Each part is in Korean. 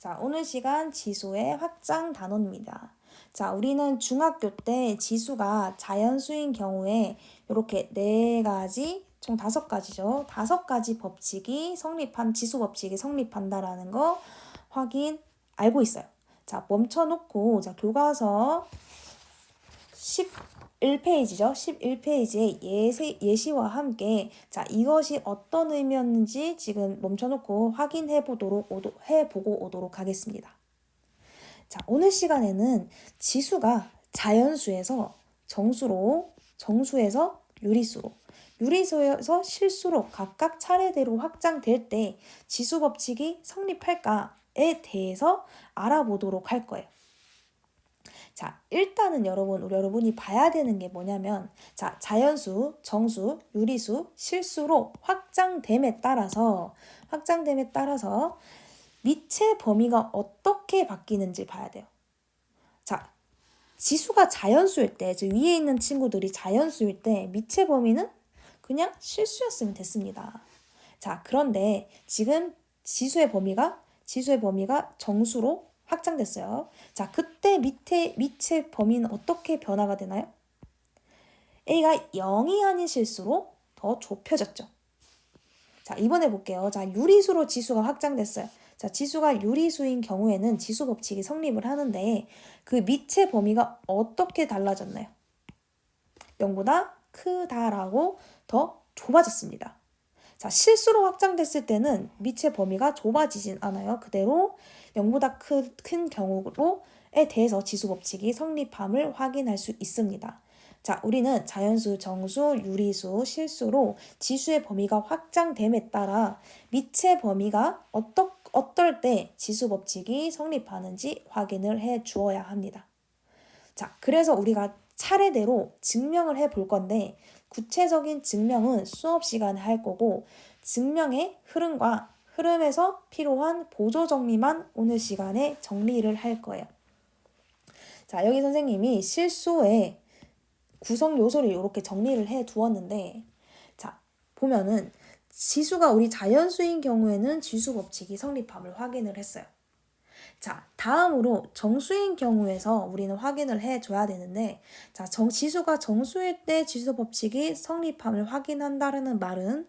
자, 오늘 시간 지수의 확장 단원입니다. 자, 우리는 중학교 때 지수가 자연수인 경우에 이렇게 네 가지, 총 5가지죠. 5가지 법칙이 지수 법칙이 성립한다라는 거 알고 있어요. 자, 멈춰놓고, 자, 교과서 11페이지죠. 11페이지에 예시와 함께 자, 이것이 어떤 의미였는지 지금 멈춰놓고 해보고 오도록 하겠습니다. 자, 오늘 시간에는 지수가 자연수에서 정수에서 유리수에서 실수로 각각 차례대로 확장될 때 지수 법칙이 성립할까에 대해서 알아보도록 할 거예요. 자, 일단은 여러분이 봐야 되는 게 뭐냐면, 자, 자연수, 정수, 유리수, 실수로 확장됨에 따라서 미체 범위가 어떻게 바뀌는지 봐야 돼요. 자, 지수가 자연수일 때, 즉 위에 있는 친구들이 자연수일 때 미체 범위는 그냥 실수였으면 됐습니다. 자, 그런데 지금 지수의 범위가 정수로 확장됐어요. 자, 그때 미체 범위는 어떻게 변화가 되나요? A가 0이 아닌 실수로 더 좁혀졌죠. 자, 이번에 볼게요. 자, 유리수로 지수가 확장됐어요. 자, 지수가 유리수인 경우에는 지수 법칙이 성립을 하는데 그 미체 범위가 어떻게 달라졌나요? 0보다 크다라고 더 좁아졌습니다. 자, 실수로 확장됐을 때는 미체 범위가 좁아지진 않아요. 그대로 0보다 큰 경우에 대해서 지수 법칙이 성립함을 확인할 수 있습니다. 자, 우리는 자연수, 정수, 유리수, 실수로 지수의 범위가 확장됨에 따라 미체 범위가 어떨 때 지수 법칙이 성립하는지 확인을 해 주어야 합니다. 자, 그래서 우리가 차례대로 증명을 해 볼 건데 구체적인 증명은 수업 시간에 할 거고 증명의 흐름에서 필요한 보조 정리만 오늘 시간에 정리를 할 거예요. 자, 여기 선생님이 실수의 구성 요소를 이렇게 정리를 해 두었는데, 자, 보면은 지수가 우리 자연수인 경우에는 지수 법칙이 성립함을 확인을 했어요. 자, 다음으로 정수인 경우에서 우리는 확인을 해줘야 되는데, 자, 지수가 정수일 때 지수 법칙이 성립함을 확인한다는 말은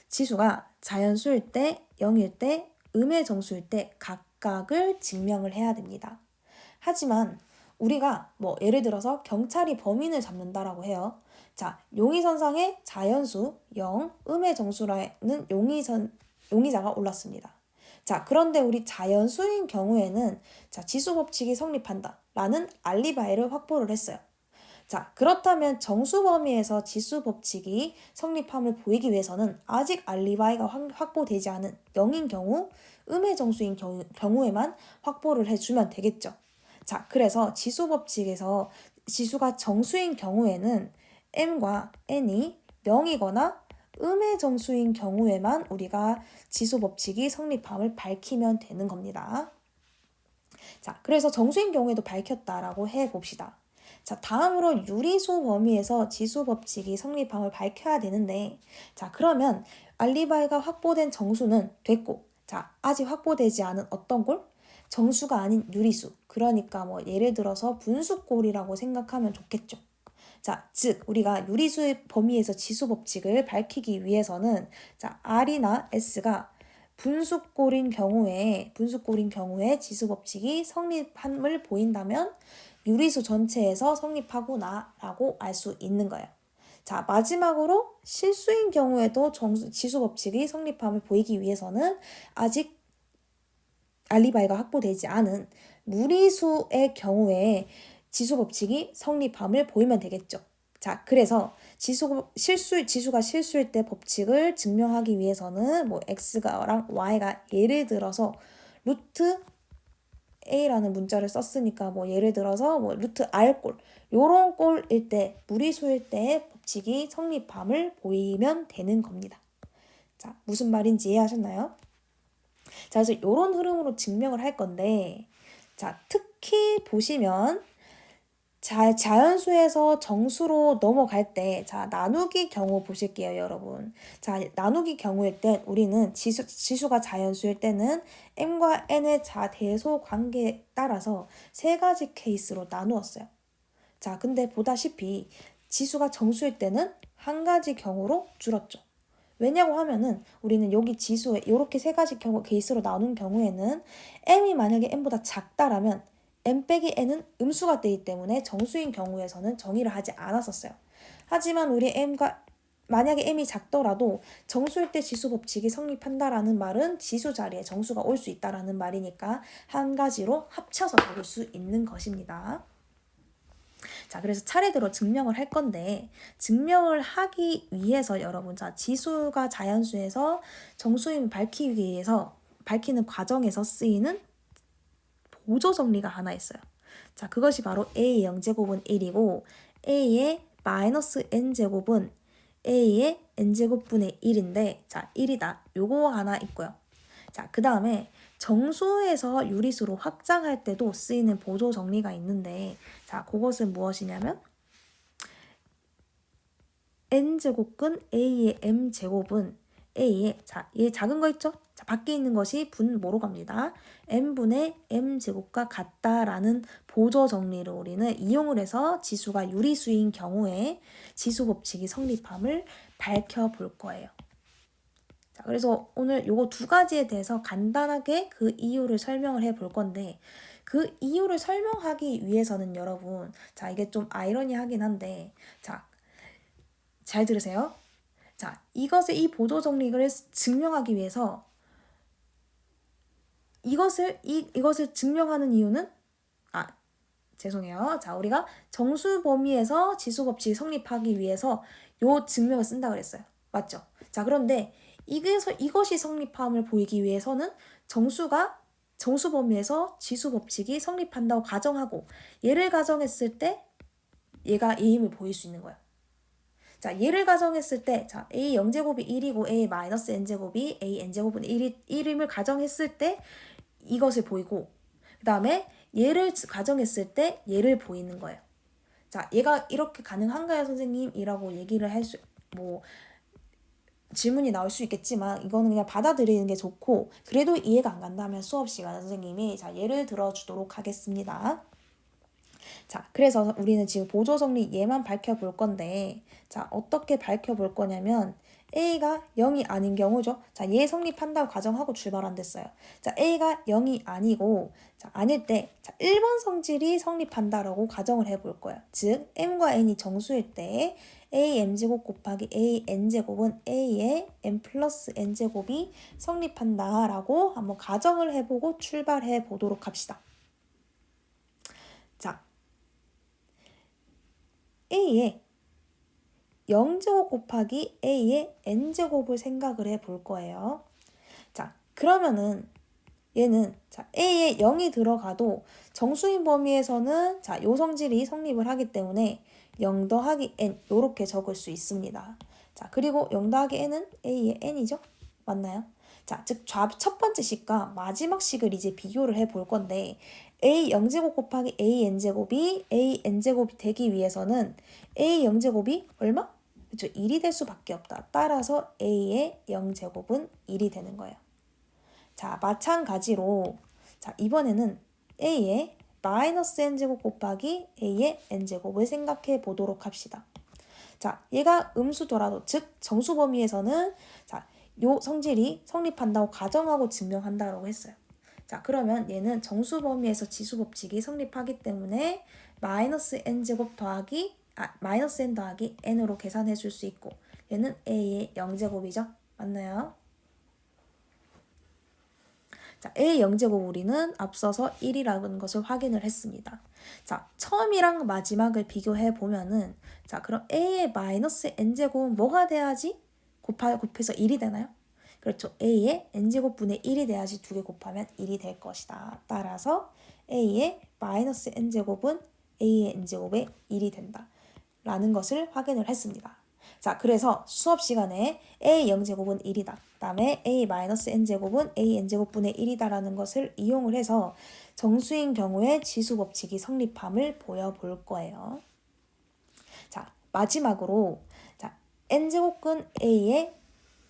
지수가 자연수일 때, 0일 때, 음의 정수일 때 각각을 증명을 해야 됩니다. 하지만 우리가 예를 들어서 경찰이 범인을 잡는다라고 해요. 자, 용의선상에 자연수 0, 음의 정수라는 용의자가 올랐습니다. 자, 그런데 우리 자연수인 경우에는 자, 지수 법칙이 성립한다 라는 알리바이를 확보를 했어요. 자, 그렇다면 정수 범위에서 지수 법칙이 성립함을 보이기 위해서는 아직 알리바이가 확보되지 않은 0인 경우, 음의 정수인 경우에만 확보를 해주면 되겠죠. 자, 그래서 지수 법칙에서 지수가 정수인 경우에는 m과 n이 0이거나 음의 정수인 경우에만 우리가 지수 법칙이 성립함을 밝히면 되는 겁니다. 자, 그래서 정수인 경우에도 밝혔다라고 해봅시다. 자, 다음으로 유리수 범위에서 지수 법칙이 성립함을 밝혀야 되는데, 자, 그러면 알리바이가 확보된 정수는 됐고, 자, 아직 확보되지 않은 어떤 꼴? 정수가 아닌 유리수. 그러니까 예를 들어서 분수꼴이라고 생각하면 좋겠죠. 자, 즉 우리가 유리수의 범위에서 지수 법칙을 밝히기 위해서는 자, R이나 S가 분수꼴인 경우에 지수 법칙이 성립함을 보인다면 유리수 전체에서 성립하구나라고 알 수 있는 거예요. 자, 마지막으로 실수인 경우에도 지수 법칙이 성립함을 보이기 위해서는 아직 알리바이가 확보되지 않은 무리수의 경우에 지수 법칙이 성립함을 보이면 되겠죠. 자, 그래서 지수가 실수일 때 법칙을 증명하기 위해서는 x랑 y가 예를 들어서 루트 a라는 문자를 썼으니까 예를 들어서 루트 r꼴 요런 꼴일 때 무리수일 때 법칙이 성립함을 보이면 되는 겁니다. 자, 무슨 말인지 이해하셨나요? 자, 그래서 이런 흐름으로 증명을 할 건데, 자, 특히 보시면 자연수에서 정수로 넘어갈 때, 자, 나누기 경우 보실게요, 여러분. 자, 나누기 경우일 때 우리는 지수가 자연수일 때는 m과 n의 대소 관계에 따라서 세 가지 케이스로 나누었어요. 자, 근데 보다시피 지수가 정수일 때는 한 가지 경우로 줄었죠. 왜냐고 하면은 우리는 여기 지수에 이렇게 세 가지 케이스로 나눈 경우에는 m이 만약에 n보다 작다라면 m 빼기 n은 음수가 되기 때문에 정수인 경우에서는 정의를 하지 않았었어요. 하지만 우리 만약에 m이 작더라도 정수일 때 지수 법칙이 성립한다라는 말은 지수 자리에 정수가 올 수 있다라는 말이니까 한 가지로 합쳐서 적을 수 있는 것입니다. 자, 그래서 차례대로 증명을 할 건데, 증명을 하기 위해서 여러분, 자, 지수가 자연수에서 정수임을 밝히기 위해서 밝히는 과정에서 쓰이는 보조 정리가 하나 있어요. 자, 그것이 바로 a의 0제곱은 1이고 a의 마이너스 n제곱은 a의 n제곱분의 1인데, 자, 1이다. 요거 하나 있고요. 자, 그 다음에 정수에서 유리수로 확장할 때도 쓰이는 보조 정리가 있는데, 자, 그것은 무엇이냐면 n제곱근 a의 m제곱은 a의, 자, 얘 작은 거 있죠? 자, 밖에 있는 것이 분모로 갑니다. m분의 m제곱과 같다라는 보조 정리를 우리는 이용을 해서 지수가 유리수인 경우에 지수 법칙이 성립함을 밝혀볼 거예요. 자, 그래서 오늘 요거 두 가지에 대해서 간단하게 그 이유를 설명을 해 볼 건데, 그 이유를 설명하기 위해서는 여러분, 자, 이게 좀 아이러니하긴 한데, 자, 잘 들으세요. 자, 이 보조 정리를 증명하기 위해서 이것을 증명하는 이유는, 죄송해요. 자, 우리가 정수 범위에서 지수 법칙이 성립하기 위해서 요 증명을 쓴다 그랬어요. 맞죠? 자, 그런데 이것이 성립함을 보이기 위해서는 정수 범위에서 지수 법칙이 성립한다고 가정하고 얘를 가정했을 때 얘가 A임을 보일 수 있는 거예요. 자, 얘를 가정했을 때, 자, A 0제곱이 1이고 A 마이너스 n제곱이 A n제곱은 1임을 가정했을 때 이것을 보이고, 그 다음에 얘를 가정했을 때 얘를 보이는 거예요. 자, 얘가 이렇게 가능한가요, 선생님이라고 얘기를 질문이 나올 수 있겠지만 이거는 그냥 받아들이는 게 좋고, 그래도 이해가 안 간다면 수업 시간에 선생님이 자, 예를 들어주도록 하겠습니다. 자, 그래서 우리는 지금 보조 정리 얘만 밝혀볼 건데, 자, 어떻게 밝혀볼 거냐면 A가 0이 아닌 경우죠. 자, 얘 성립한다고 가정하고 출발 안 됐어요. 자, A가 0이 아니고, 자, 아닐 때, 자, 1번 성질이 성립한다라고 가정을 해볼 거예요. 즉, m과 n이 정수일 때 a m제곱 곱하기 a n제곱은 a의 m 플러스 n제곱이 성립한다라고 한번 가정을 해보고 출발해 보도록 합시다. 자, a의 0제곱 곱하기 a의 n제곱을 생각을 해볼 거예요. 자, 그러면은 얘는 자, a에 0이 들어가도 정수인 범위에서는 자, 요 성질이 성립을 하기 때문에 0 더하기 n 요렇게 적을 수 있습니다. 자, 그리고 0 더하기 n은 a의 n이죠? 맞나요? 자, 즉 첫 번째 식과 마지막 식을 이제 비교를 해 볼 건데, a 0제곱 곱하기 a n제곱이 a n제곱이 되기 위해서는 a 0제곱이 얼마? 그렇죠? 1이 될 수밖에 없다. 따라서 a의 0제곱은 1이 되는 거예요. 자, 마찬가지로 자, 이번에는 a의 마이너스 n제곱 곱하기 a의 n제곱을 생각해 보도록 합시다. 자, 얘가 음수더라도, 즉 정수 범위에서는 자, 요 성질이 성립한다고 가정하고 증명한다고 했어요. 자, 그러면 얘는 정수 범위에서 지수 법칙이 성립하기 때문에 마이너스 n제곱 마이너스 n 더하기 n으로 계산해 줄 수 있고, 얘는 a의 0제곱이죠. 맞나요? 자, a 0제곱 우리는 앞서서 1이라는 것을 확인을 했습니다. 자, 처음이랑 마지막을 비교해 보면은, 자, 그럼 a의 마이너스 n제곱은 뭐가 돼야지 곱해서 1이 되나요? 그렇죠. a의 n제곱분의 1이 돼야지 두 개 곱하면 1이 될 것이다. 따라서 a의 마이너스 n제곱은 a의 n제곱의 1이 된다. 라는 것을 확인을 했습니다. 자, 그래서 수업 시간에 a 0제곱은 1이다. 그다음에 a n제곱은 a n제곱분의 1이다라는 것을 이용을 해서 정수인 경우에 지수 법칙이 성립함을 보여볼 거예요. 자, 마지막으로 자, n제곱근 a의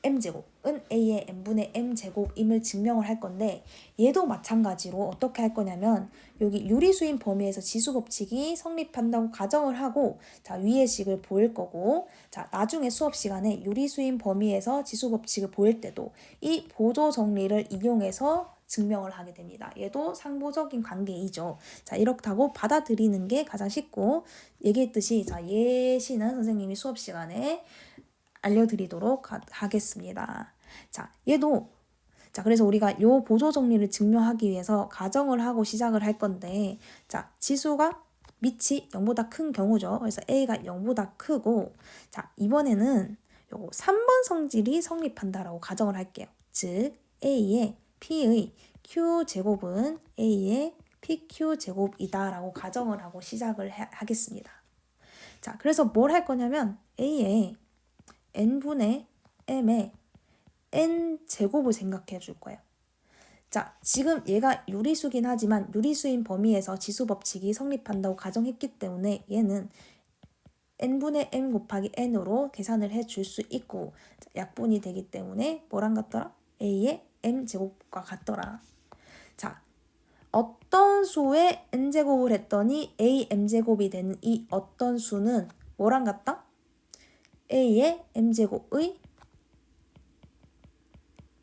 m제곱은 a의 n분의 m제곱임을 증명을 할 건데 얘도 마찬가지로 어떻게 할 거냐면 여기 유리수인 범위에서 지수 법칙이 성립한다고 가정을 하고 자 위의 식을 보일 거고 자 나중에 수업 시간에 유리수인 범위에서 지수 법칙을 보일 때도 이 보조 정리를 이용해서 증명을 하게 됩니다. 얘도 상보적인 관계이죠. 자 이렇다고 받아들이는 게 가장 쉽고 얘기했듯이 자 예시는 선생님이 수업 시간에 알려드리도록 하겠습니다. 자, 얘도 자, 그래서 우리가 요 보조 정리를 증명하기 위해서 가정을 하고 시작을 할 건데 자, 지수가 밑이 0보다 큰 경우죠. 그래서 A가 0보다 크고 자, 이번에는 요거 3번 성질이 성립한다라고 가정을 할게요. 즉, A의 P의 Q제곱은 A의 PQ제곱이다라고 가정을 하고 시작을 하겠습니다. 자, 그래서 뭘 할 거냐면 A의 n분의 m의 n제곱을 생각해 줄 거예요. 자, 지금 얘가 유리수긴 하지만 유리수인 범위에서 지수 법칙이 성립한다고 가정했기 때문에 얘는 n분의 m 곱하기 n으로 계산을 해 줄 수 있고 약분이 되기 때문에 뭐랑 같더라? a의 m제곱과 같더라. 자, 어떤 수의 n제곱을 했더니 a m제곱이 되는 이 어떤 수는 뭐랑 같다? a의 m제곱의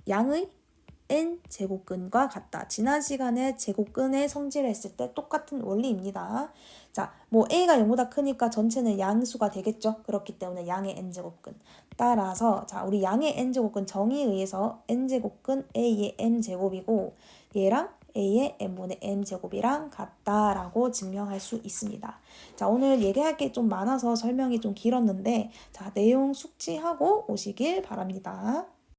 양의 n제곱근과 같다. 지난 시간에 제곱근의 성질을 했을 때 똑같은 원리입니다. 자, 뭐 a가 0보다 크니까 전체는 양수가 되겠죠. 그렇기 때문에 양의 n제곱근. 따라서 자, 우리 양의 n제곱근 정의에 의해서 n제곱근 a의 m제곱이고 얘랑 a의 n분의 m제곱이랑 같다라고 증명할 수 있습니다. 자, 오늘 얘기할 게 좀 많아서 설명이 좀 길었는데 자, 내용 숙지하고 오시길 바랍니다.